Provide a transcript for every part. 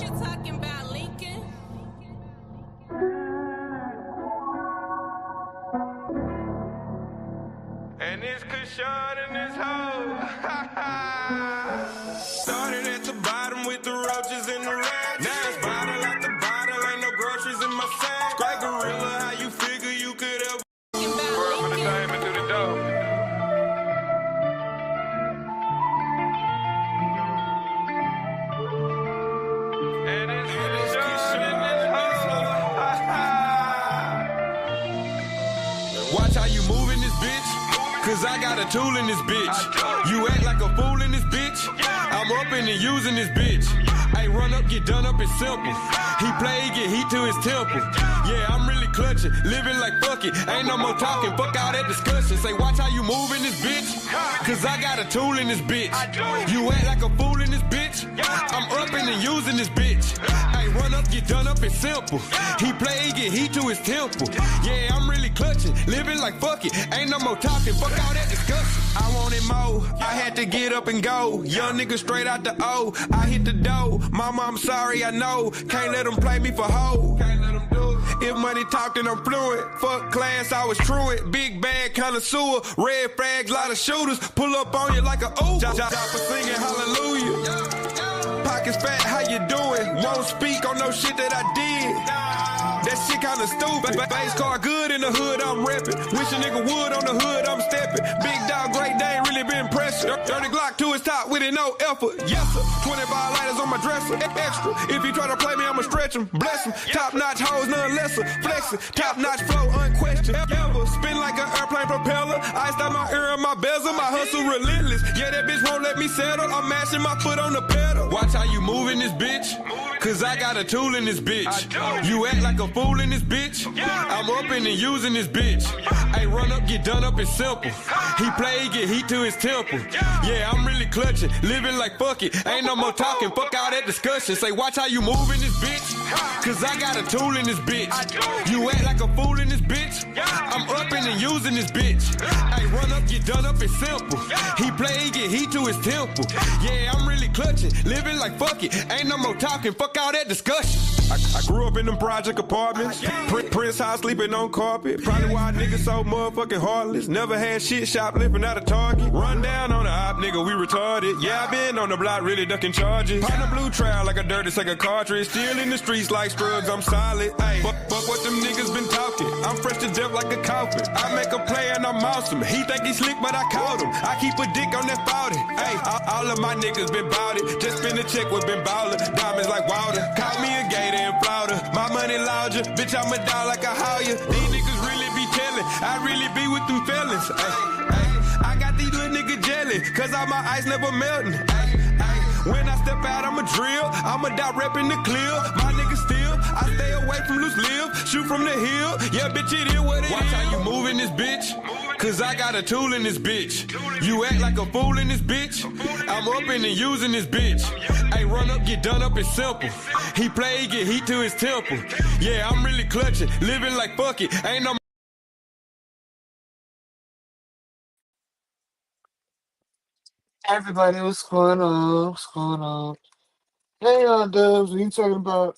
you talking about, Lincoln? And it's Kushan in this hoe. Started at the bottom with the roaches in the rack. Now it's bottle at the bottle, ain't no groceries in my sack. Straight gorilla, how you figure you could ever run from the diamond to the dough. And it's Kushan in this hoe. Watch how you move in this bitch. Cause I got a tool in this bitch. You act like a fool in this bitch. I'm up in and using this bitch. Hey, run up, get done up, it's simple. He play, get heat to his temple. Yeah, I'm really clutching, living like fuck it. Ain't no more talking, fuck all that discussion. Say, watch how you move in this bitch. Cause I got a tool in this bitch. You act like a fool in this bitch. I'm up in and using this bitch. Hey, run up, get done up, it's simple. He play, get heat to his temple. Yeah, I'm really clutching, living like fuck it. Ain't no more talking, fuck all that discussion. I wanted more, I had to get up and go. Young nigga straight out the O, I hit the dough. Mama, I'm sorry, I know. Can't let them play me for hoe. Can't let them do it. If money talk, then I'm fluent. Fuck class, I was truant. Big bag connoisseur, red flags, lot of shooters. Pull up on you like a ooh. Chopper singing hallelujah. Pockets fat, how you doing? Won't speak on no shit that I did. That shit kinda stupid. Base car good in the hood, I'm reppin'. Wish a nigga would on the hood, I'm steppin'. Big dog, great, they ain't really been pressure. Dirty Glock to his top with it, no effort. Yes sir, 25 lighters on my dresser. Extra, if you try to play me, I'ma stretch him. Bless him, top notch hoes, none lesser. Flexin', top notch flow, unquestioned. Ever, spin like an airplane propeller. Iced out my ear and my bezel, my hustle relentless. Yeah, that bitch won't let me settle. I'm mashing my foot on the pedal. Watch how you move in this bitch. Cause I got a tool in this bitch. You act like a fool in this bitch. I'm up in and using this bitch. Hey, run up, get done up, it's simple. He play, get heat to his temple. Yeah, I'm really clutching, living like fuck it. Ain't no more talking, fuck all that discussion. Say, watch how you move in this bitch. Cause I got a tool in this bitch. You act like a fool in this bitch. I'm up in and using this bitch. Hey, run up, get done up, it's simple. He play, get heat to his temple. Yeah, I'm really clutching, living like fuck it. Ain't no more talking, fuck all that discussion. I grew up in them project apartments. Prince house sleeping on carpet. Probably why niggas so motherfucking heartless. Never had shit shoplifting out of Target. Run down on the op, nigga, we retarded. Yeah, I been on the block, really ducking charges. Partner blue trail like a dirty second cartridge. Still in the streets like Scruggs, I'm solid. Ay, fuck what them niggas been talking. I'm fresh to death like a coffin. I make a play and I'm awesome. He think he slick, but I caught him. I keep a dick on that 40. Ay, all of my niggas been bout it. Just spin a check with been ballin'. Diamonds like water. Caught me a gator in Florida. My money larger. Bitch, I'm a dog like a Hoya. These niggas really be telling. I really be with them fellas. I got these little niggas jelly. Cause all my ice never melting. When I step out, I'ma drill. I'ma die reppin' the clear. My niggas still. I stay away from loose live. Shoot from the hill. Yeah, bitch, it is what it is. Watch how you move in this bitch. Cause I got a tool in this bitch. You act like a fool in this bitch. I'm up in and using this bitch. Hey, run up, get done up, it's simple. He play, get heat to his temple. Yeah, I'm really clutching, living like fuck it. Ain't no. Everybody, what's going on? What's going on? Hey, Dubs, you talking about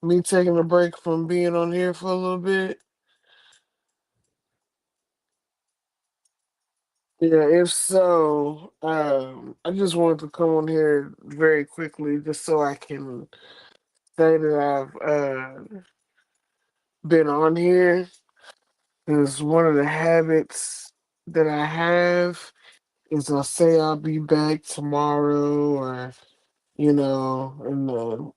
me taking a break from being on here for a little bit? Yeah, if so, I just wanted to come on here very quickly just so I can say that I've been on here. Because one of the habits that I have is I'll say I'll be back tomorrow or in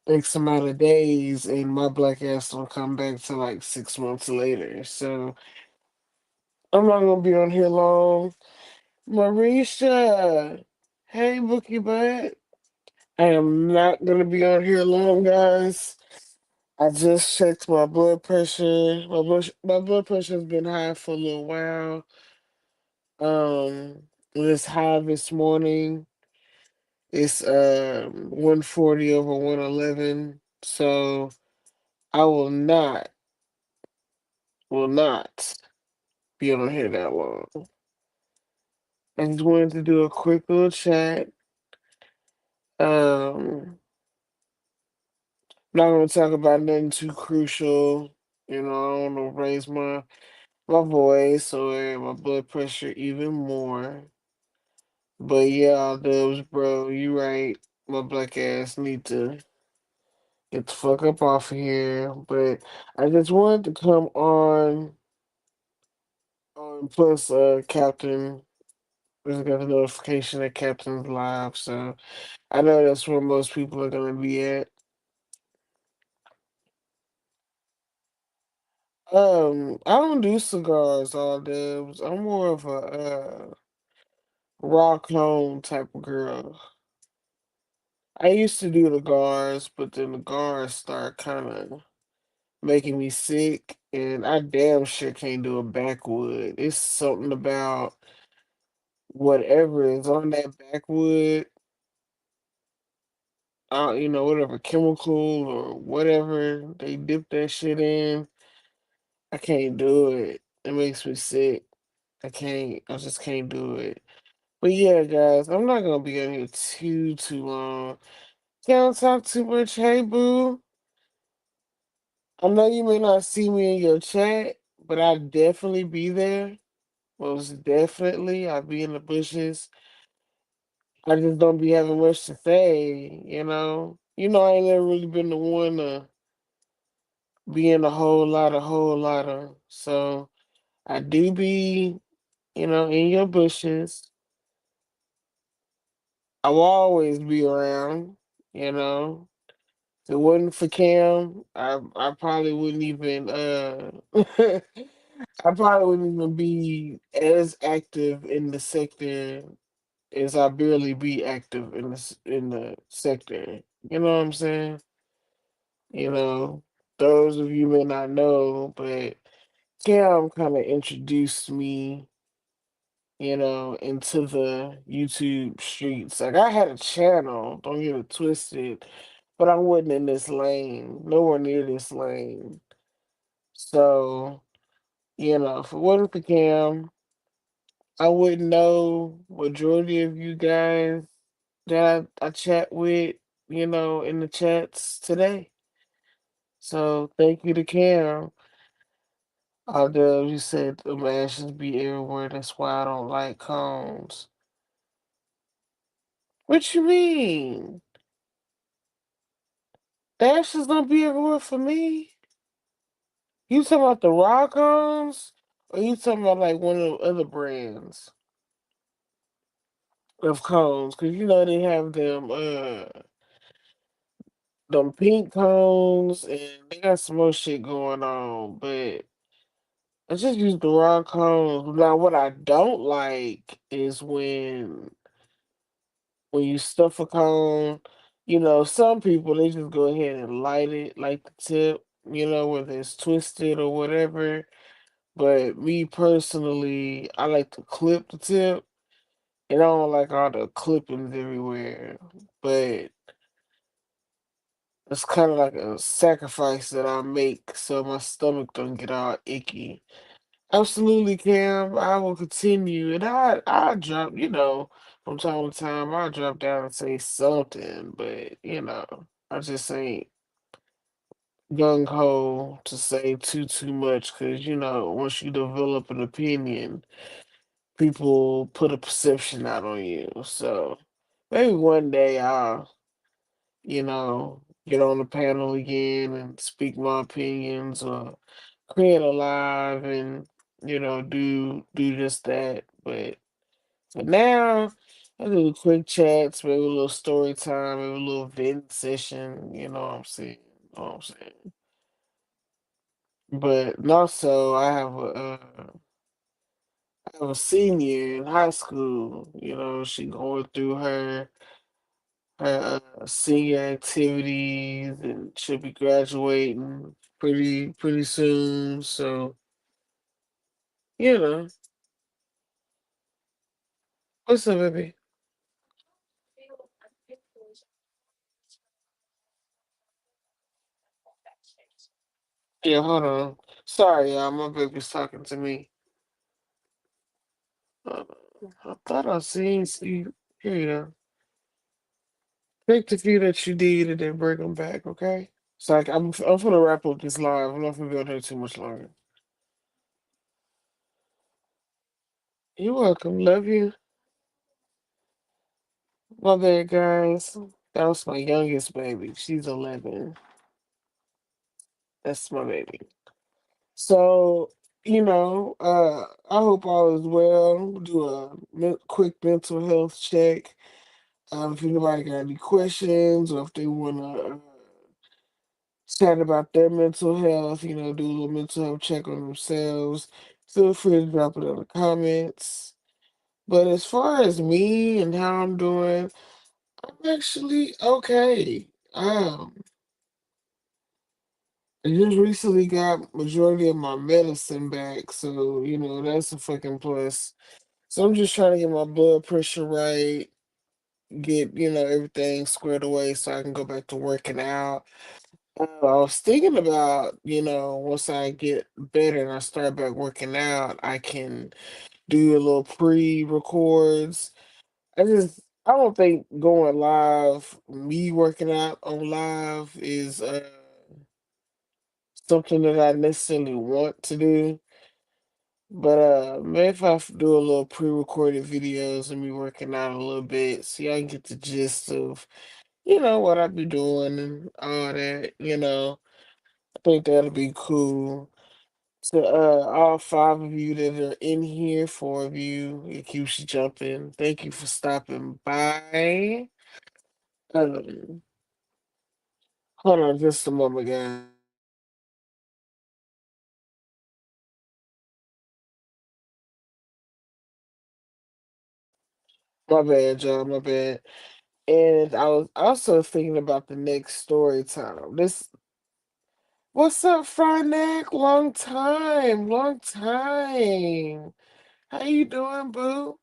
X amount of days, and my black ass don't come back till like 6 months later. So I'm not gonna be on here long. Marisha, hey Bookie Butt. I am not gonna be on here long, guys. I just checked my blood pressure. My blood pressure has been high for a little while. It was high this morning. It's 140 over 111. So I will not be on here that long. I just wanted to do a quick little chat. Not gonna talk about nothing too crucial. You know, I don't want to raise my voice or my blood pressure even more. But yeah, Dubs, bro, you right. My black ass need to get the fuck up off of here. But I just wanted to come on plus Captain. Just got the notification that Captain's live, so I know that's where most people are gonna be at. I don't do cigars all Dubs. I'm more of a rock home type of girl. I used to do the cigars, but then the cigars start kind of making me sick, and I damn sure can't do a backwood. It's something about whatever is on that backwood, whatever chemical or whatever they dip that shit in. I can't do it. It makes me sick. I can't. I just can't do it. But yeah, guys, I'm not gonna be on here too long. Can't talk too much. Hey, boo. I know you may not see me in your chat, but I'll definitely be there. Most definitely, I'll be in the bushes. I just don't be having much to say, you know. I ain't never really been the one to be in a whole lot of. So I do be, in your bushes. I will always be around, you know. If it wasn't for Cam, I probably wouldn't even I probably wouldn't even be as active in the sector as I barely be active in the sector. You know what I'm saying? You know, those of you may not know, but Cam kind of introduced me, into the YouTube streets. Like I had a channel, don't get it twisted, but I wasn't in this lane, nowhere near this lane. So, if it wasn't for Cam, I wouldn't know majority of you guys that I chat with, in the chats today. So thank you to Cam. Although you said the ashes be everywhere, that's why I don't like cones. What you mean? The ashes don't be everywhere for me? You talking about the rock cones? Or you talking about like one of the other brands of cones? Cause they have them pink cones and they got some more shit going on, but I just use the raw cones. Now, what I don't like is when you stuff a cone. Some people they just go ahead and light it like the tip. Whether it's twisted or whatever. But me personally, I like to clip the tip, and I don't like all the clippings everywhere. But it's kind of like a sacrifice that I make so my stomach don't get all icky. Absolutely, Cam. I will continue, and I drop. From time to time, I drop down and say something, but I just ain't gung ho to say too much because once you develop an opinion, people put a perception out on you. So maybe one day I'll get on the panel again and speak my opinions or create a live and do just that. But for now, I do quick chats, maybe a little story time, maybe a little vent session. You know what I'm saying? You know what I'm saying? But also, I have a senior in high school. She going through her senior activities, and she'll be graduating pretty soon. So you know, what's up, baby? Yeah, hold on. Sorry, y'all. My baby's talking to me. Uh, I thought I seen you. Here you go. Take the few that you did and then bring them back, okay? So like, I'm gonna wrap up this live. I'm not gonna be on here too much longer. You're welcome. Love you. My bad, guys. That was my youngest baby. She's 11. That's my baby. So, I hope all is well. Do a quick mental health check. If anybody got any questions or if they want to chat about their mental health, do a little mental health check on themselves, feel free to drop it in the comments. But as far as me and how I'm doing, I'm actually okay. I just recently got majority of my medicine back, so that's a fucking plus. So I'm just trying to get my blood pressure right, get everything squared away so I can go back to working out. I was thinking about once I get better and I start back working out, I can do a little pre-records. I don't think going live, me working out on live is something that I necessarily want to do. But maybe if do a little pre-recorded videos of me working out a little bit, so y'all can get the gist of, what I be doing and all that. I think that'll be cool. To all five of you that are in here, four of you, it keeps you jumping. Thank you for stopping by. Um, hold on just a moment, guys. My bad, y'all. My bad. And I was also thinking about the next story time. What's up, Fryneck? Long time, long time. How you doing, boo?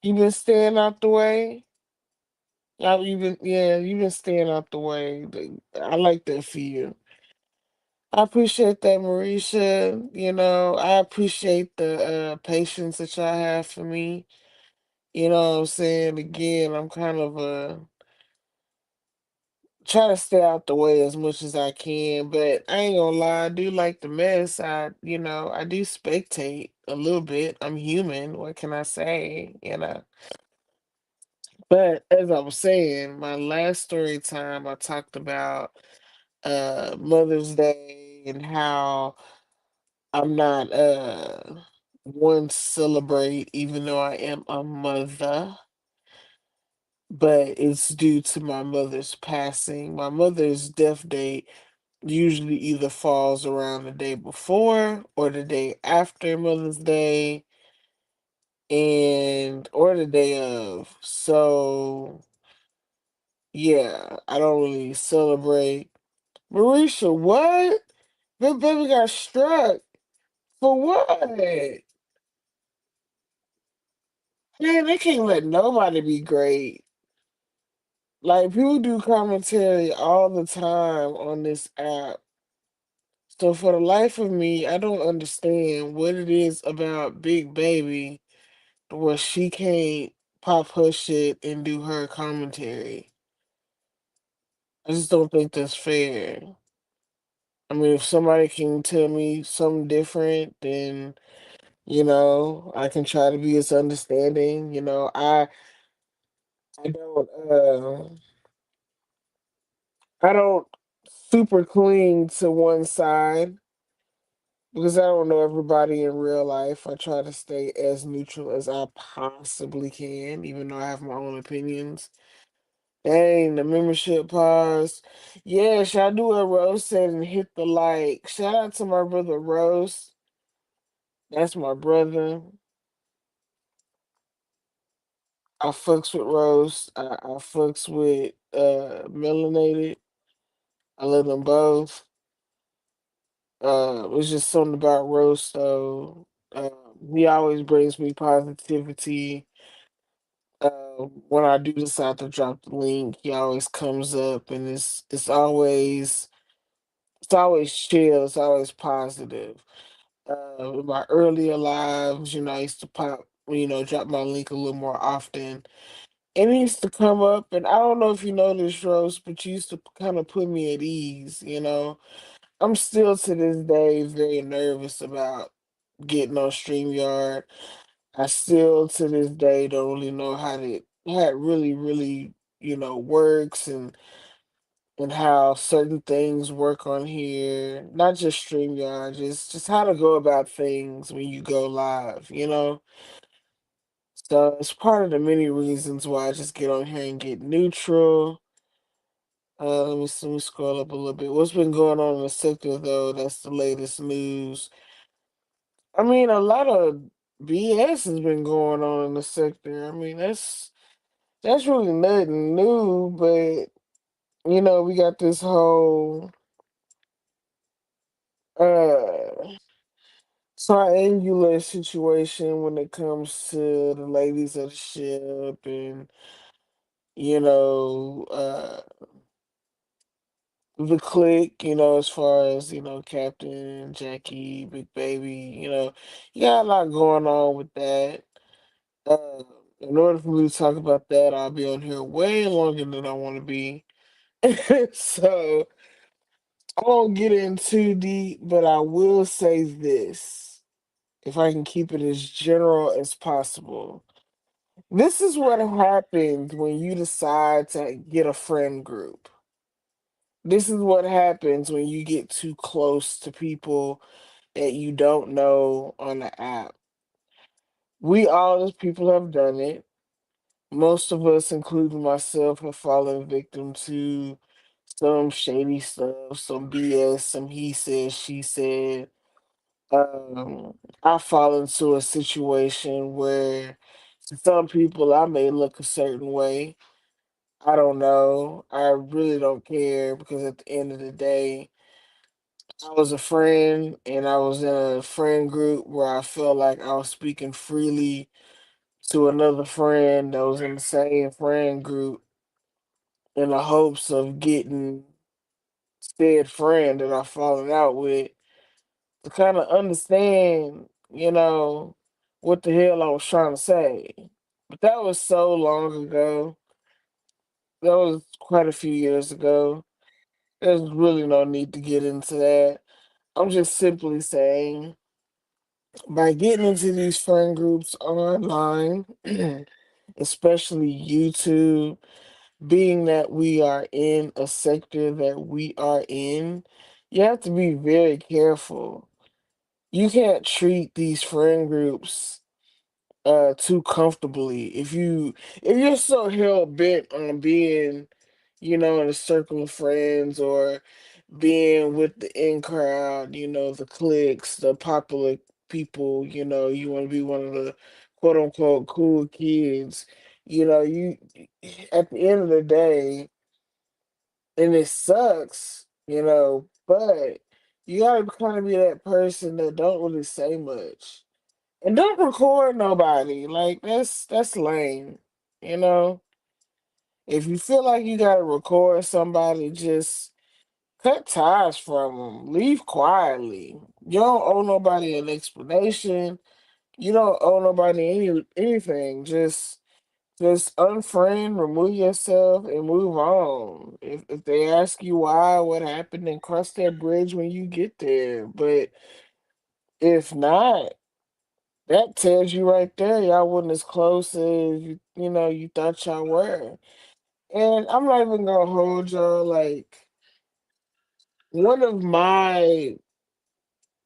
You been staying out the way? You been staying out the way. I like that for you. I appreciate that, Marisha. I appreciate the patience that y'all have for me. You know what I'm saying? Again, I'm kind of try to stay out the way as much as I can, but I ain't gonna lie, I do like the mess. I do spectate a little bit. I'm human. What can I say? But as I was saying, my last story time, I talked about Mother's Day and how I'm not one to celebrate, even though I am a mother. But it's due to my mother's passing. My mother's death date usually either falls around the day before or the day after Mother's Day and or the day of. So yeah, I don't really celebrate. Marisha, what? That baby got struck. For what? Man, they can't let nobody be great. Like people do commentary all the time on this app. So for the life of me, I don't understand what it is about Big Baby where she can't pop her shit and do her commentary. I just don't think that's fair. I mean, if somebody can tell me something different, then I can try to be as understanding. I don't I don't super cling to one side because I don't know everybody in real life. I try to stay as neutral as I possibly can, even though I have my own opinions. Dang, the membership pause. Yeah, should I do what Rose said and hit the like? Shout out to my brother Rose. That's my brother. I fucks with Rose. I fucks with Melanated. I love them both. It's just something about Rose though. He always brings me positivity. When I do decide to drop the link, he always comes up and it's always chill, it's always positive. In my earlier lives, I used to drop my link a little more often. It needs to come up, and I don't know if you know this, Rose, but you used to kind of put me at ease. I'm still to this day very nervous about getting on StreamYard. I still to this day don't really know how it really, really, works and how certain things work on here. Not just StreamYard, just how to go about things when you go live. So it's part of the many reasons why I just get on here and get neutral. Let me scroll up a little bit. What's been going on in the sector though? That's the latest news. I mean, a lot of BS has been going on in the sector. I mean, that's really nothing new, but we got this whole uh triangular situation when it comes to the ladies of the ship and you know uh the clique, as far as, Captain, Jackie, Big Baby, you got a lot going on with that. Uh, in order for me to talk about that, I'll be on here way longer than I want to be. So I won't get in too deep, but I will say this, if I can keep it as general as possible. This is what happens when you decide to get a friend group. This is what happens when you get too close to people that you don't know on the app. We all as people have done it. Most of us, including myself, have fallen victim to some shady stuff, some BS, some he said, she said. I fall into a situation where to some people I may look a certain way. I don't know. I really don't care because at the end of the day, I was a friend and I was in a friend group where I felt like I was speaking freely to another friend that was in the same friend group in the hopes of getting said friend that I've fallen out with to kind of understand, what the hell I was trying to say. But that was so long ago. That was quite a few years ago. There's really no need to get into that. I'm just simply saying by getting into these friend groups online, especially YouTube, being that we are in a sector that we are in, you have to be very careful. You can't treat these friend groups too comfortably. If you're so hell bent on being, in a circle of friends or being with the in crowd, the cliques, the popular people, you want to be one of the quote unquote cool kids, you at the end of the day, and it sucks, but you gotta kind of be that person that don't really say much and don't record nobody. Like that's lame. You know, if you feel like you gotta record somebody, just cut ties from them. Leave quietly. You don't owe nobody an explanation. You don't owe nobody anything. Just unfriend, remove yourself, and move on. If they ask you why, what happened, then cross that bridge when you get there. But if not, that tells you right there, y'all wasn't as close as you thought y'all were. And I'm not even gonna hold y'all like one of my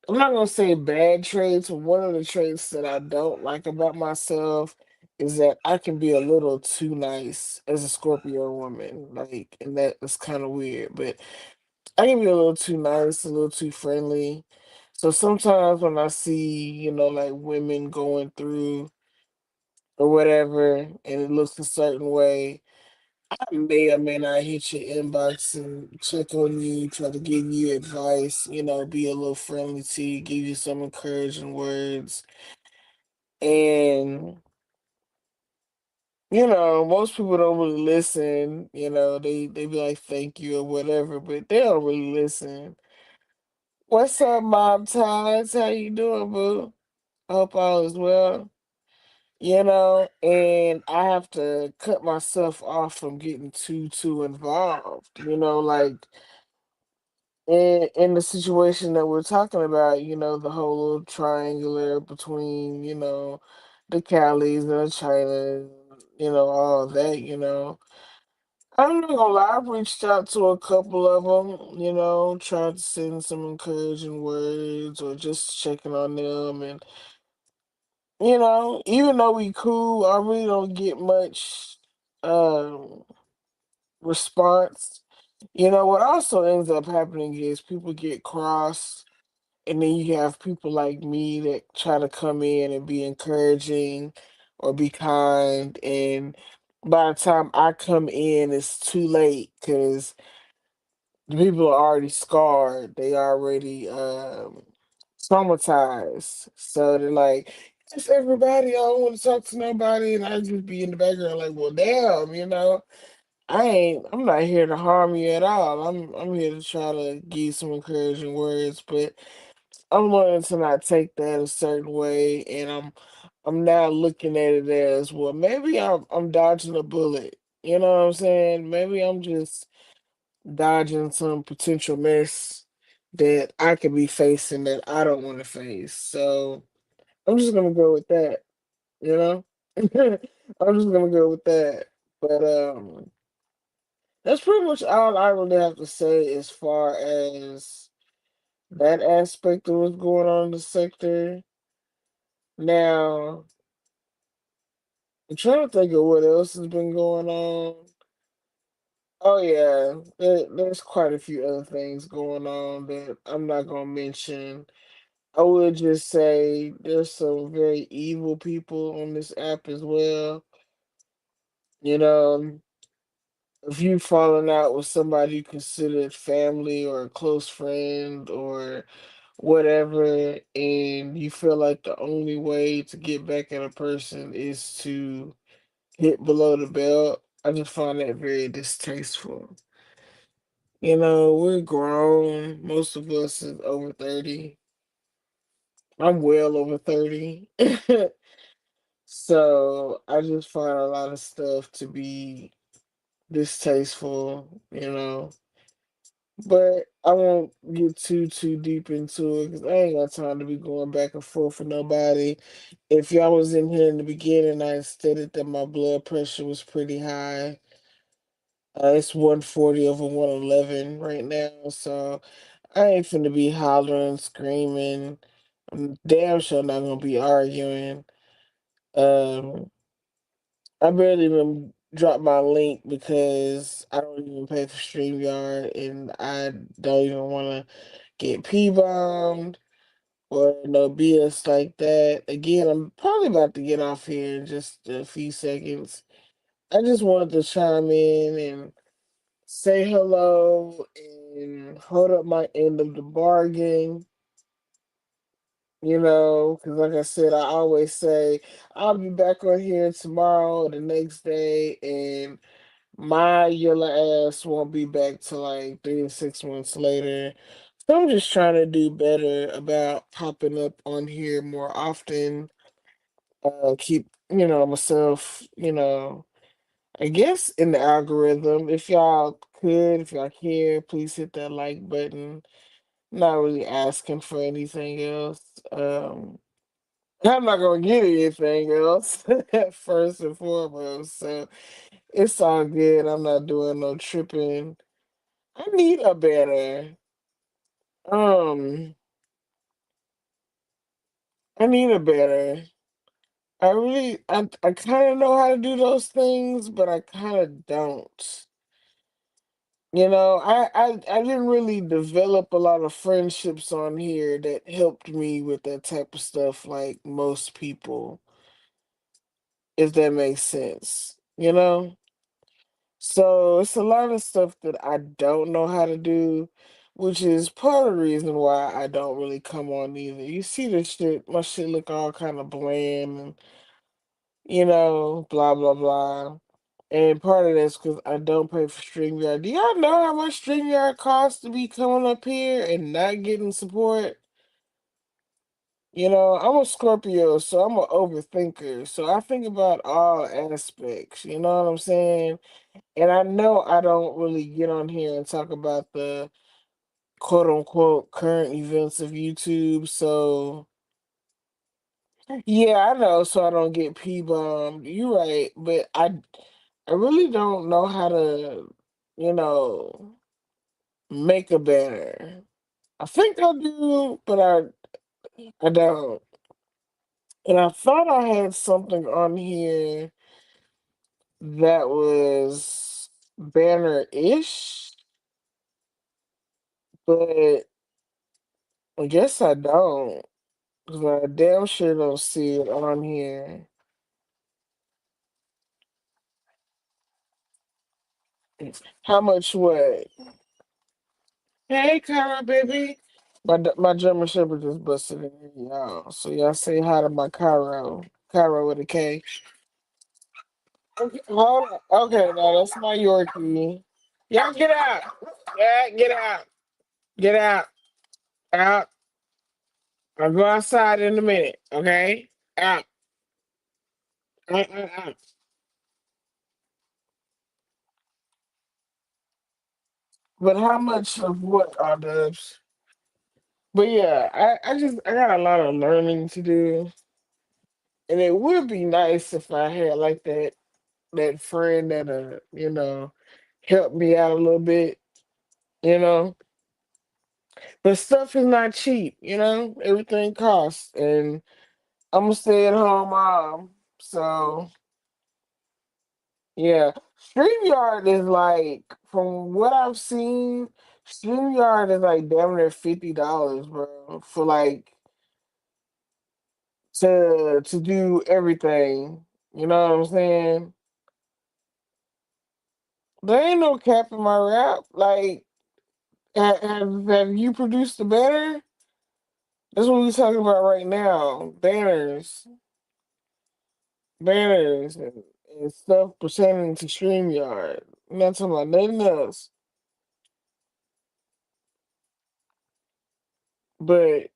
I'm not gonna say bad traits, but one of the traits that I don't like about myself is that I can be a little too nice as a Scorpio woman. Like, and that is kind of weird, but I can be a little too nice, a little too friendly. So sometimes when I see, like women going through or whatever, and it looks a certain way, I may or may not hit your inbox and check on you, try to give you advice, be a little friendly to you, give you some encouraging words. And, most people don't really listen, they be like, thank you or whatever, but they don't really listen. What's up, Mom Ties? How you doing, boo? I hope all is well. and I have to cut myself off from getting too involved. Like in the situation that we're talking about, the whole little triangular between, the Callies and the China, all of that, I'm not gonna lie, I've reached out to a couple of them, tried to send some encouraging words or just checking on them. And, even though we cool, I really don't get much um, response. What also ends up happening is people get cross, and then you have people like me that try to come in and be encouraging or be kind. And by the time I come in, it's too late because the people are already scarred. They already traumatized. So they're like, it's everybody. I don't want to talk to nobody. And I just be in the background like, well, damn, I'm not here to harm you at all. I'm here to try to give you some encouraging words, but I'm learning to not take that a certain way, and I'm now looking at it as, well, maybe I'm dodging a bullet. You know what I'm saying? Maybe I'm just dodging some potential mess that I could be facing that I don't want to face. So I'm just gonna go with that, you know? I'm just gonna go with that. But that's pretty much all I really have to say as far as that aspect of what's going on in the sector. Now, I'm trying to think of what else has been going on. Oh yeah, there's quite a few other things going on that I'm not gonna mention. I would just say there's some very evil people on this app as well. You know, if you've fallen out with somebody you considered family or a close friend or whatever, and you feel like the only way to get back at a person is to hit below the belt, I just find that very distasteful. We're grown. Most of us is over 30. I'm well over 30. So I just find a lot of stuff to be distasteful. But I won't get too deep into it because I ain't got time to be going back and forth with nobody. If y'all was in here in the beginning, I stated that my blood pressure was pretty high. It's 140 over 111 right now, so I ain't finna be hollering, screaming. I'm damn sure not gonna be arguing. Um, I barely even dropped my link because I don't even pay for StreamYard, and I don't even want to get P-bombed or no BS like that. Again, I'm probably about to get off here in just a few seconds. I just wanted to chime in and say hello and hold up my end of the bargain. Because like I said, I always say I'll be back on here tomorrow or the next day, and my yellow ass won't be back till like 3 to 6 months later. So I'm just trying to do better about popping up on here more often. Keep, myself, I guess in the algorithm. If y'all care, please hit that like button. Not really asking for anything else. I'm not gonna get anything else first and foremost. So it's all good. I'm not doing no tripping. I need a better. Um, I need a better. I kind of know how to do those things, but I kind of don't. I didn't really develop a lot of friendships on here that helped me with that type of stuff like most people, if that makes sense. So it's a lot of stuff that I don't know how to do, which is part of the reason why I don't really come on either. You see this shit, my shit look all kind of bland and, blah, blah, blah. And part of that's because I don't pay for StreamYard. Do y'all know how much StreamYard costs to be coming up here and not getting support? I'm a Scorpio, so I'm an overthinker. So I think about all aspects, you know what I'm saying? And I know I don't really get on here and talk about the quote unquote current events of YouTube. So yeah, I know, so I don't get P bombed. You're right, but I really don't know how to, you know, make a banner. I think I do, but I don't. And I thought I had something on here that was banner-ish, but I guess I don't. 'Cause I damn sure don't see it on here. How much what? Hey, Cara, baby. My German Shepherd just busted in here, y'all. So y'all say hi to my Cairo. Cairo with a K. Okay, hold on. Okay, now that's my Yorkie. Y'all get out. Yeah, get out. Get out. Out. I'll go outside in a minute. Okay? Out. Out, out, out. But how much of what are dubs? But yeah, I got a lot of learning to do. And it would be nice if I had like that friend that help me out a little bit, you know. But stuff is not cheap, Everything costs, and I'm a stay-at-home mom, so yeah. StreamYard is like, from what I've seen, StreamYard is like damn near $50, bro, for like to do everything. You know what I'm saying? There ain't no cap in my rap. Like, have you produced the banner? That's what we're talking about right now. Banners, and stuff pertaining to StreamYard. I'm not talking about nothing else. But,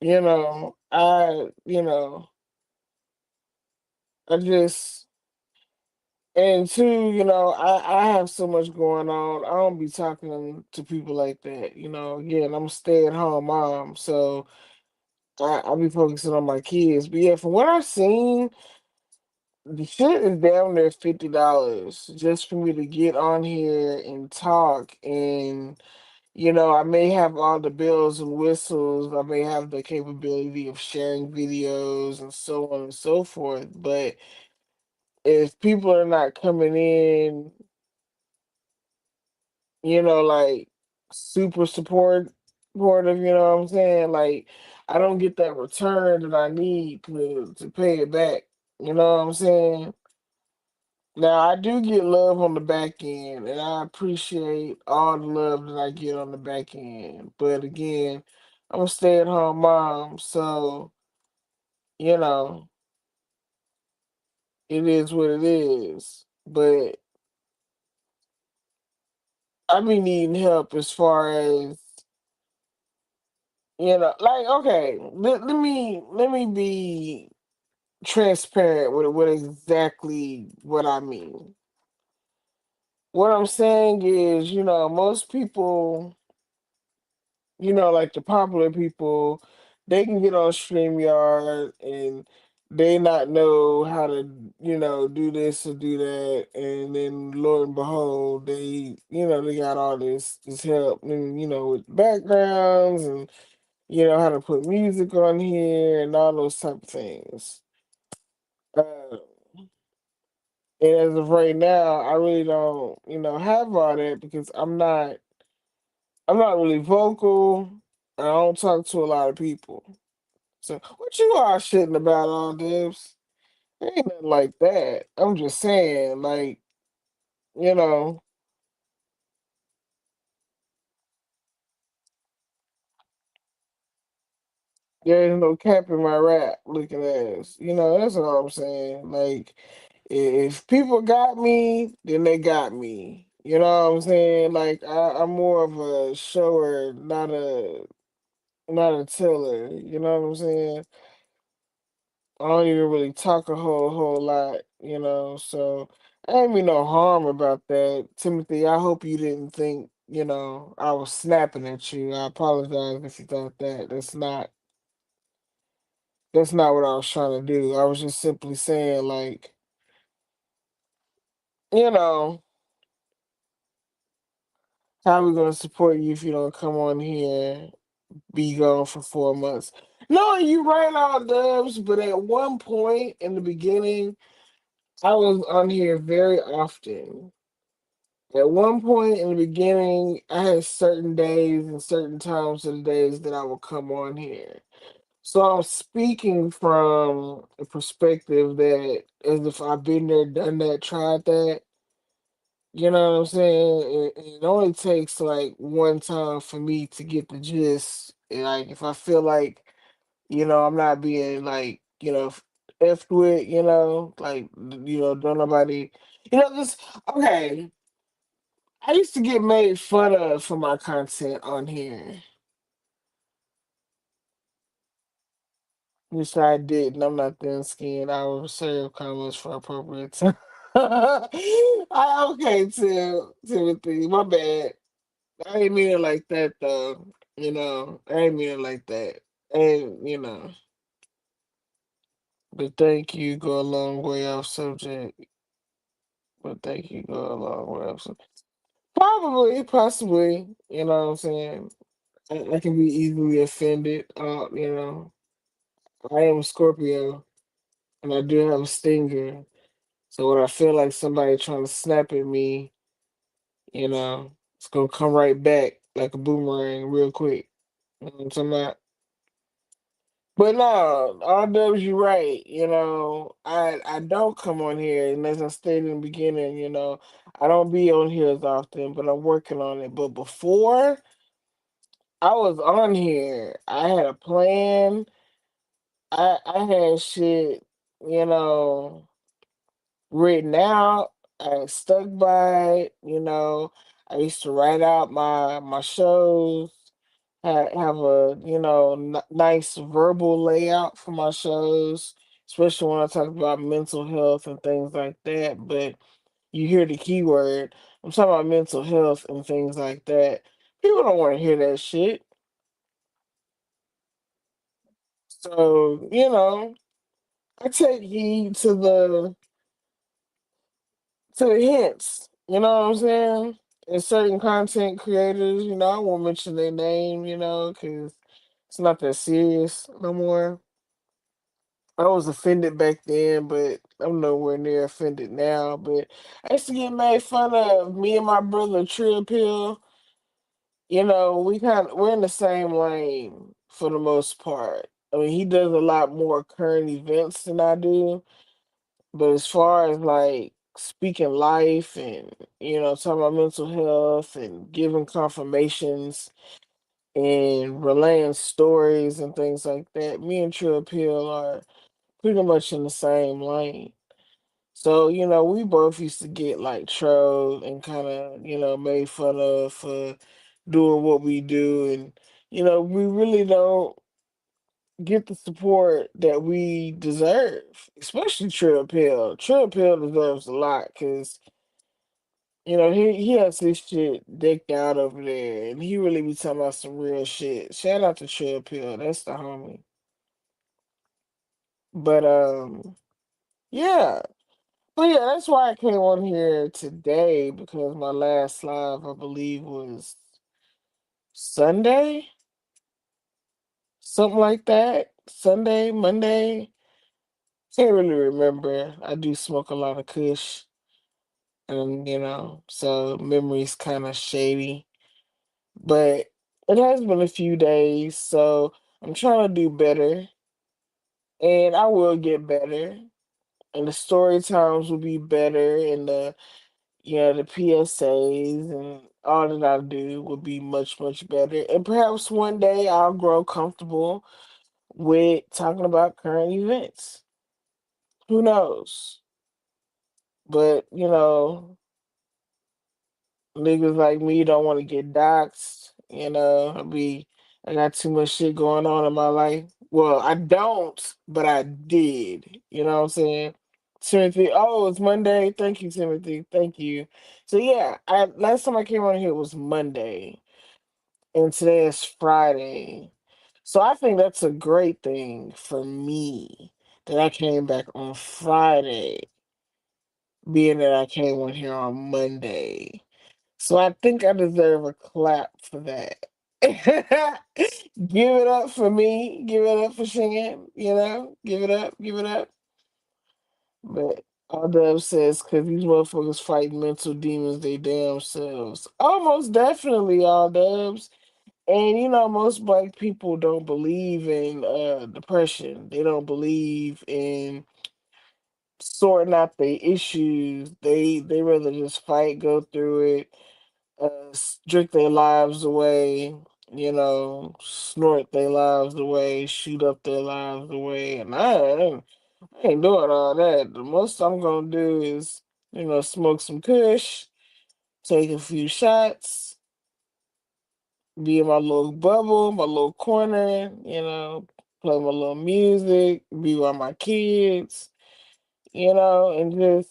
I just, and two, I have so much going on. I don't be talking to people like that. Again, I'm a stay-at-home mom, so I be focusing on my kids. But yeah, from what I've seen, the shit is down there $50 just for me to get on here and talk. And I may have all the bells and whistles. I may have the capability of sharing videos and so on and so forth. But if people are not coming in, like super supportive, you know what I'm saying? Like, I don't get that return that I need to pay it back. You know what I'm saying? Now I do get love on the back end, and I appreciate all the love that I get on the back end. But again, I'm a stay-at-home mom, so you know it is what it is. But I be needing help as far as like, okay, let me be transparent with what exactly what I mean. What I'm saying is, most people, like the popular people, they can get on StreamYard and they not know how to, do this or do that, and then lo and behold, they got all this help, and with backgrounds, and how to put music on here and all those type of things. Uh, and as of right now, I really don't, have all that because I'm not really vocal. And I don't talk to a lot of people. So what you are shitting about all this? Ain't nothing like that. I'm just saying, like, you know, there is no cap in my rap looking ass. That's all I'm saying. Like, if people got me, then they got me. You know what I'm saying? Like, I'm more of a shower, not a teller. You know what I'm saying? I don't even really talk a whole lot, you know. So I ain't mean no harm about that, Timothy. I hope you didn't think, I was snapping at you. I apologize if you thought that. That's not what I was trying to do. I was just simply saying, like, you know, how we gonna support you if you don't come on here, be gone for 4 months? No, you right out, Dubs. But at one point in the beginning, I was on here very often. At one point in the beginning, I had certain days and certain times of the days that I would come on here. So I'm speaking from a perspective that as if I've been there, done that, tried that. You know what I'm saying? It only takes like one time for me to get the gist. And like if I feel like, I'm not being like, effed with, like don't nobody this okay. I used to get made fun of for my content on here. Which I didn't. I'm not thin skinned. I will reserve comments for appropriate time. Okay, Timothy. My bad. I ain't mean it like that though. I ain't mean it like that. And but thank you go a long way off subject. But thank you go a long way off subject. Probably, possibly. You know what I'm saying? I can be easily offended. I am a Scorpio and I do have a stinger. So when I feel like somebody trying to snap at me, it's gonna come right back like a boomerang real quick. You know what I'm talking about? But no, RW, you right. I don't come on here, and as I stated in the beginning, I don't be on here as often, but I'm working on it. But before I was on here, I had a plan. I had shit, you know, written out. I stuck by it. I used to write out my shows. Have a nice verbal layout for my shows, especially when I talk about mental health and things like that. But you hear the keyword. I'm talking about mental health and things like that. People don't want to hear that shit. So I take heed to the hints. You know what I'm saying? And certain content creators, I won't mention their name, because it's not that serious no more. I was offended back then, but I'm nowhere near offended now. But I used to get made fun of. Me and my brother Trill Pill, we're in the same lane for the most part. I mean, he does a lot more current events than I do. But as far as like speaking life and talking about mental health and giving confirmations and relaying stories and things like that, me and True Appeal are pretty much in the same lane. So, we both used to get like trolled and kind of, made fun of for doing what we do. And, we really don't get the support that we deserve, especially Trill Pill. Trill Pill deserves a lot because he has his shit decked out over there, and he really be talking about some real shit. Shout out to Trill Pill, that's the homie. But yeah, but yeah, that's why I came on here today because my last live, I believe, was Sunday, something like that. Sunday, Monday. Can't really remember. I do smoke a lot of Kush, and so memory's kind of shady. But it has been a few days, so I'm trying to do better, and I will get better, and the story times will be better, and the PSAs and all that I do will be much, much better. And perhaps one day I'll grow comfortable with talking about current events. Who knows? But niggas like me don't want to get doxxed. I got too much shit going on in my life. Well, I don't, but I did. You know what I'm saying? Timothy. Oh, it's Monday. Thank you, Timothy. Thank you. So yeah, I last time I came on here was Monday, and today is Friday. So I think that's a great thing for me that I came back on Friday, being that I came on here on Monday. So I think I deserve a clap for that. Give it up for me. Give it up for Shan. You know, give it up. Give it up. But all Dub says, because these motherfuckers fight mental demons they damn selves. Almost definitely, all Dubs. And you know, most black people don't believe in depression. They don't believe in sorting out their issues. They rather just fight, go through it, drink their lives away, you know, snort their lives away, shoot up their lives away. And I ain't doing all that. The most I'm gonna do is, you know, smoke some kush, take a few shots, be in my little bubble, my little corner, you know, play my little music, be with my kids, you know, and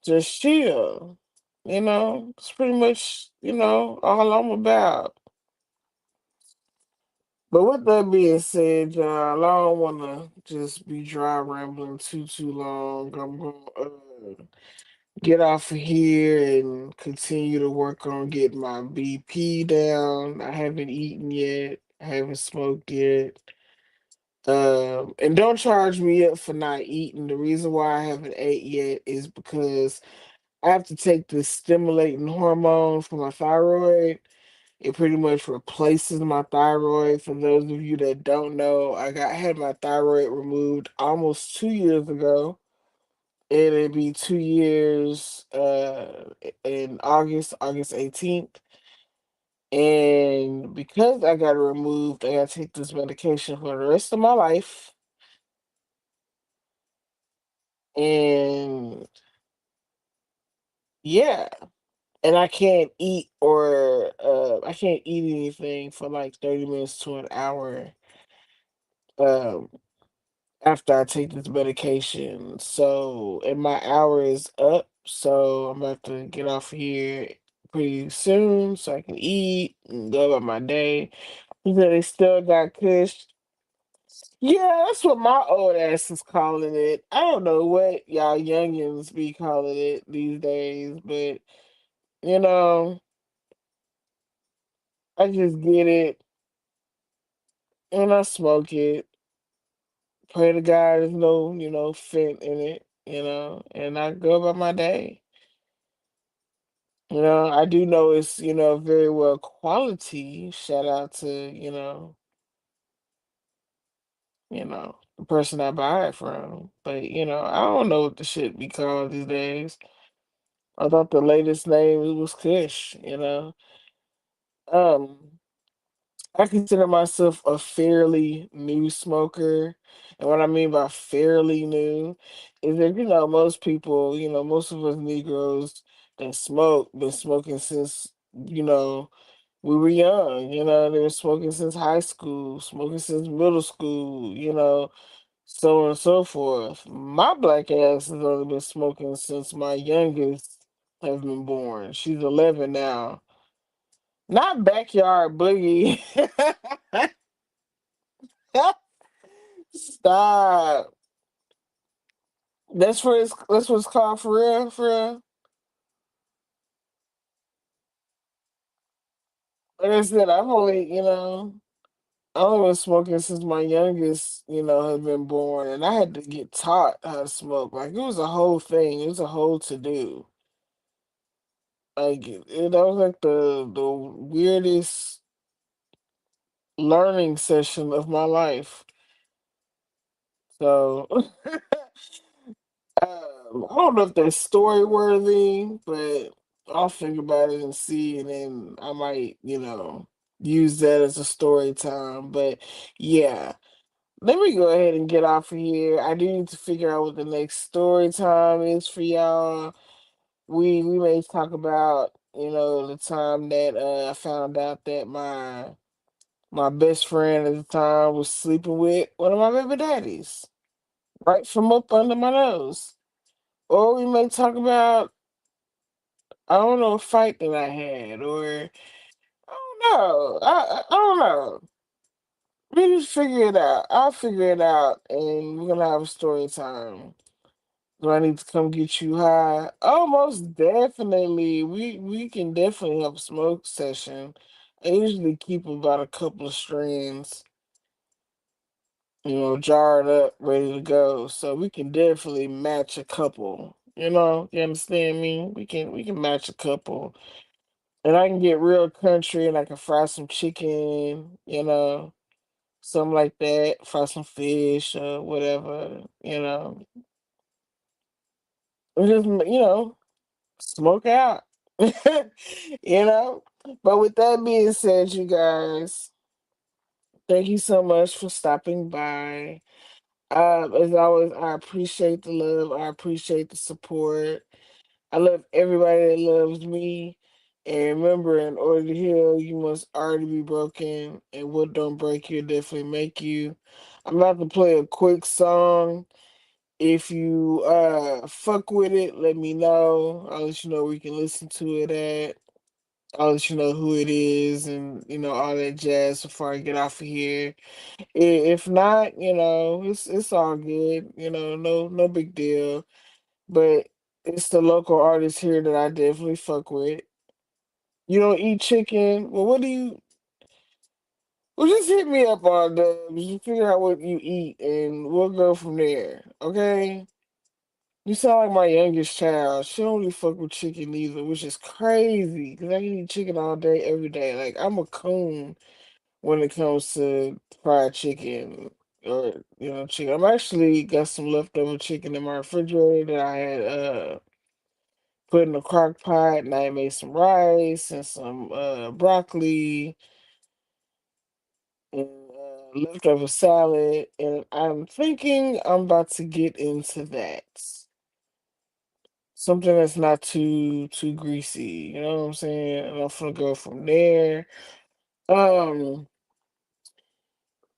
just chill. You know, it's pretty much, you know, all I'm about. But with that being said, y'all, I don't want to just be dry rambling too long. I'm going to get off of here and continue to work on getting my BP down. I haven't eaten yet. I haven't smoked yet. And don't charge me up for not eating. The reason why I haven't ate yet is because I have to take this stimulating hormone for my thyroid. It pretty much replaces my thyroid. For those of you that don't know, had my thyroid removed almost 2 years ago. It'll be 2 years in August 18th. And because I got it removed, I gotta take this medication for the rest of my life. And yeah. And I can't eat anything for like 30 minutes to an hour. Um after I take this medication. So, and my hour is up, so I'm about to get off here pretty soon so I can eat and go about my day. He said they still got Kush. Yeah, that's what my old ass is calling it. I don't know what y'all youngins be calling it these days, but you know, I just get it and I smoke it. Pray to God there's no, you know, fent in it, you know, and I go about my day. You know, I do know it's, you know, very well quality. Shout out to, the person I buy it from. But, you know, I don't know what the shit be called these days. I thought the latest name was Kush, you know. Um, I consider myself a fairly new smoker. And what I mean by fairly new is that, you know, most people, you know, most of us Negroes that smoke, been smoking since, you know, we were young, you know, they were smoking since high school, smoking since middle school, you know, so on and so forth. My black ass has only been smoking since my youngest has been born. She's 11 now. Not backyard boogie. Stop. That's what it's called for real, for real. Like I said, I've only, you know, I've only been smoking since my youngest, you know, had been born, and I had to get taught how to smoke. Like it was a whole thing. It was a whole to do. Like that was like the weirdest learning session of my life. So I don't know if that's story worthy, but I'll think about it and see, and then I might, you know, use that as a story time. But yeah, let me go ahead and get off of here. I do need to figure out what the next story time is for y'all. We may talk about, you know, the time that I found out that My best friend at the time was sleeping with one of my baby daddies, right from up under my nose. Or we may talk about, I don't know, a fight that I had, or I don't know. I don't know. We just figure it out. I'll figure it out, and we're gonna have a story time. Do I need to come get you high? Oh, most definitely. We can definitely have a smoke session. I usually keep about a couple of strands, jarred up, ready to go. So we can definitely match a couple. You understand me? We can match a couple. And I can get real country and I can fry some chicken, something like that. Fry some fish or whatever. And just smoke out. you know? But with that being said, you guys, thank you so much for stopping by. As always, I appreciate the love. I appreciate the support. I love everybody that loves me. And remember, in order to heal, you must already be broken. And what don't break you definitely make you. I'm about to play a quick song. If you fuck with it, let me know. I'll let you know where you can listen to it at. I'll let you know who it is and all that jazz before I get off of here. If not, it's all good. No big deal. But it's the local artist here that I definitely fuck with. You don't eat chicken? Well, what do you? Well, just hit me up on the. You figure out what you eat, and we'll go from there. Okay? You sound like my youngest child. She don't really fuck with chicken either, which is crazy because I can eat chicken all day, every day. Like I'm a coon when it comes to fried chicken or chicken. I'm actually got some leftover chicken in my refrigerator that I had put in a crock pot, and I made some rice and some broccoli and leftover salad, and I'm thinking I'm about to get into that. Something that's not too greasy, you know what I'm saying? And I'm gonna go from there. Um,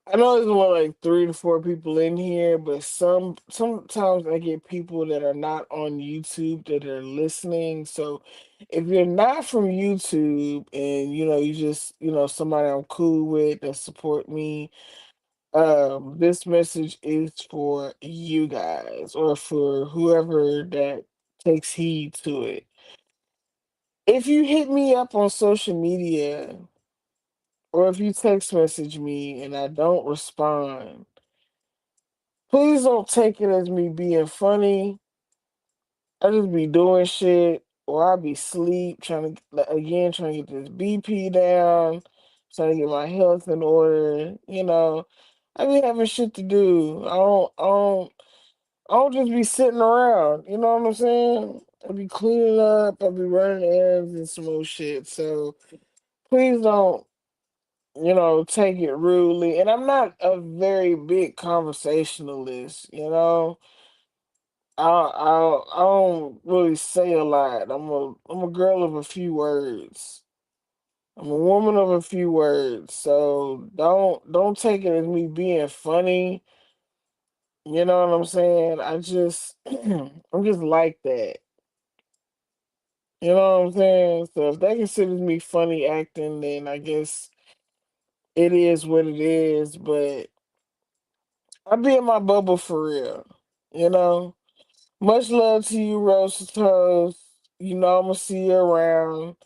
I know there's only like 3 to 4 people in here, but sometimes I get people that are not on YouTube that are listening. So if you're not from YouTube and you just somebody I'm cool with that support me, this message is for you guys or for whoever that takes heed to it. If you hit me up on social media or if you text message me and I don't respond, please don't take it as me being funny. I just be doing shit or I be sleep trying to get this BP down, trying to get my health in order. I be having shit to do. I don't just be sitting around. You know what I'm saying? I be cleaning up. I be running errands and some more shit. So please don't, take it rudely. And I'm not a very big conversationalist. I don't really say a lot. I'm a girl of a few words. I'm a woman of a few words. So don't take it as me being funny. You know what I'm saying? I just I'm just like that. You know what I'm saying? So if that considers me funny acting, then I guess it is what it is. But I be in my bubble for real. You know? Much love to you, Rose Toast. I'm gonna see you around.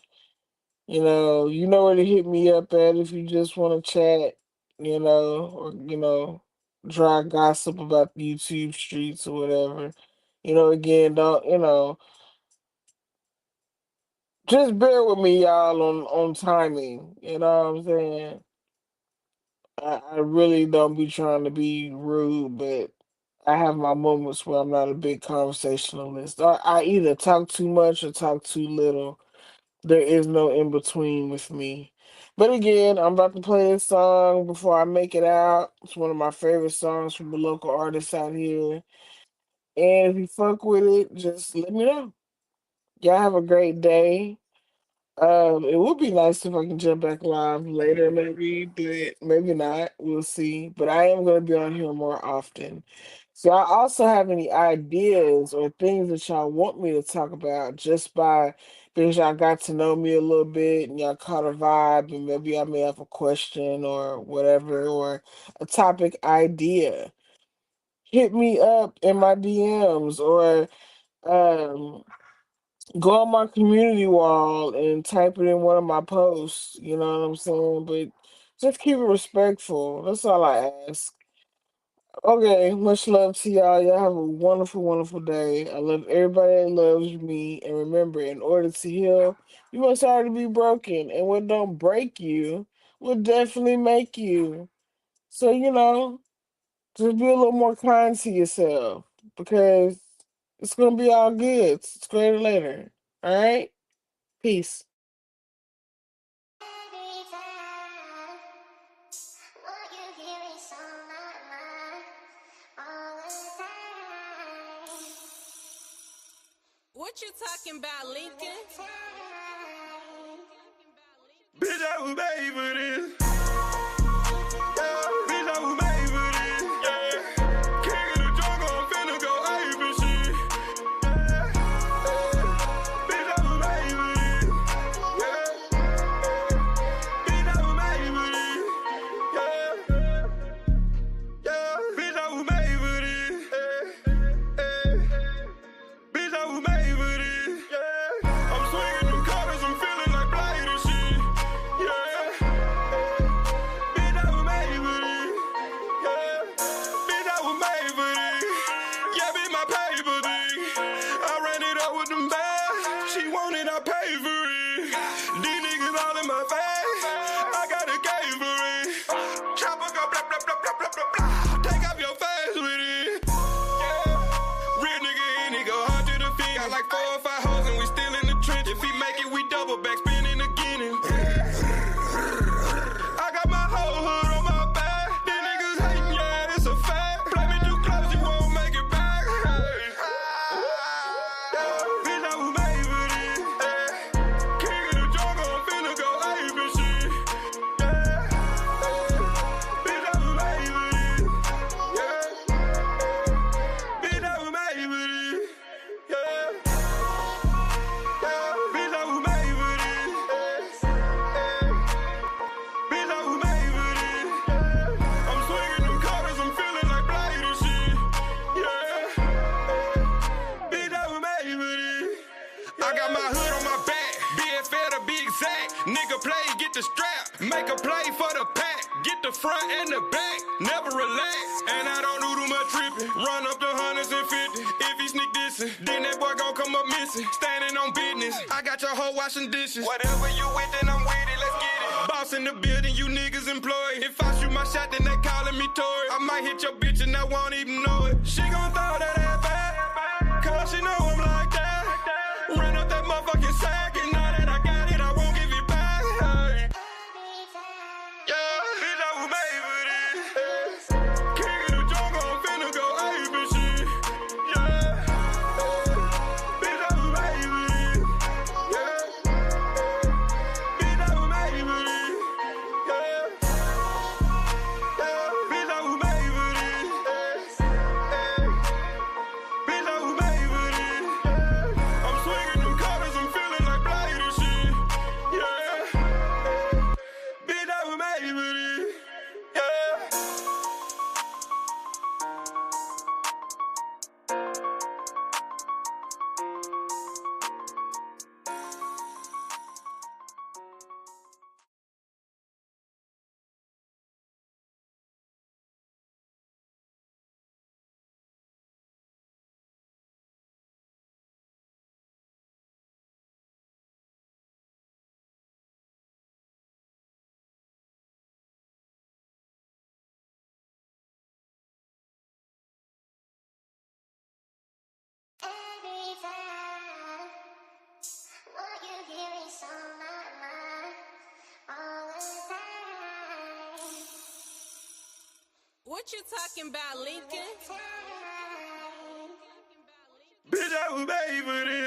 You know where to hit me up at if you just want to chat, or dry gossip about the YouTube streets or whatever. Again, don't just bear with me, y'all, on timing. You know what I'm saying? I really don't be trying to be rude, but I have my moments where I'm not a big conversationalist. I either talk too much or talk too little. There is no in between with me. But again, I'm about to play this song before I make it out. It's one of my favorite songs from a local artist out here. And if you fuck with it, just let me know. Y'all have a great day. It would be nice if I can jump back live later, maybe, but maybe not. We'll see. But I am going to be on here more often. So I also have any ideas or things that y'all want me to talk about just by because y'all got to know me a little bit and y'all caught a vibe and maybe I may have a question or whatever or a topic idea. Hit me up in my DMs or um go on my community wall and type it in one of my posts. You know what I'm saying? But just keep it respectful. That's all I ask. Okay, much love to y'all. Y'all have a wonderful, wonderful day. I love everybody that loves me. And remember, in order to heal, you must already be broken. And what don't break you will definitely make you. So, just be a little more kind to yourself because it's going to be all good. It's greater later. All right? Peace. What you talking about, Lincoln? Bitch, I was made for this. Yeah, bitch, I was made for this. Yeah, king of the jungle, I'm finna go ape and shit. Yeah, bitch, I was made for this. Yeah, bitch, I was made for this. Yeah, bitch, I was made for this. Bitch, I was made for this. Yeah, I'm swinging them colors, I'm feeling like Blade and shit. Yeah, bitch, I was made for this. Yeah, bitch, I was made for this. Yeah, bitch, my paper thing. I ran it up with them bags. She wanted, I paid for it. These niggas all in my face. I got a game for it. Chopper go blah, blah, blah, blah, blah, blah, blah. Take off your face with it. Yeah, real nigga in it, go hard to the feet. Got like 4 or 5 hoes and we still in the trench. If we make it, we double back, spinning again. I got my whole hood on my back. These niggas hating, yeah, it's a fact. Play me too close, you won't make it back. Yeah, bitch, I was made for this. King of the jungle, I'm finna go ape and shit. Yeah, bitch, I was made for this. Yeah, bitch, I was made for this. Yeah, bitch, I was made for this. Bitch, I was made for this. I'm swinging them colors, I'm feeling like Blade and shit. Yeah, bitch, I was made for this. I got my hood on my back, BFL to be exact. Nigga play, get the strap, make a play for the pack. Get the front and the back, never relax. And I don't do too much tripping. Run up the hundreds and 50. If he sneak dissing, then that boy gon' come up missing. Standing on business, I got your hoe washing dishes. Whatever you with, then I'm with it, let's get it. Boss in the building, you niggas employed. If I shoot my shot, then they calling me Tory. I might hit your bitch and I won't even know it. She gon' throw that ass back, cause she know I'm like that. Run up that motherfucking sack, and now that I got it, I won't give it back. Hey. Yeah, bitch, I was made for this. King of the jungle, I'm finna go ape and shit. Yeah, bitch, I was made for this. Yeah, bitch, I was made for this. Yeah, bitch, I was made for this. Bitch, I was made for this. I'm swinging them colors, I'm feeling like Blade and shit. Yeah, bitch, I was made for this. Yeah. What you talking about, Lincoln? Bitch, I was made for this.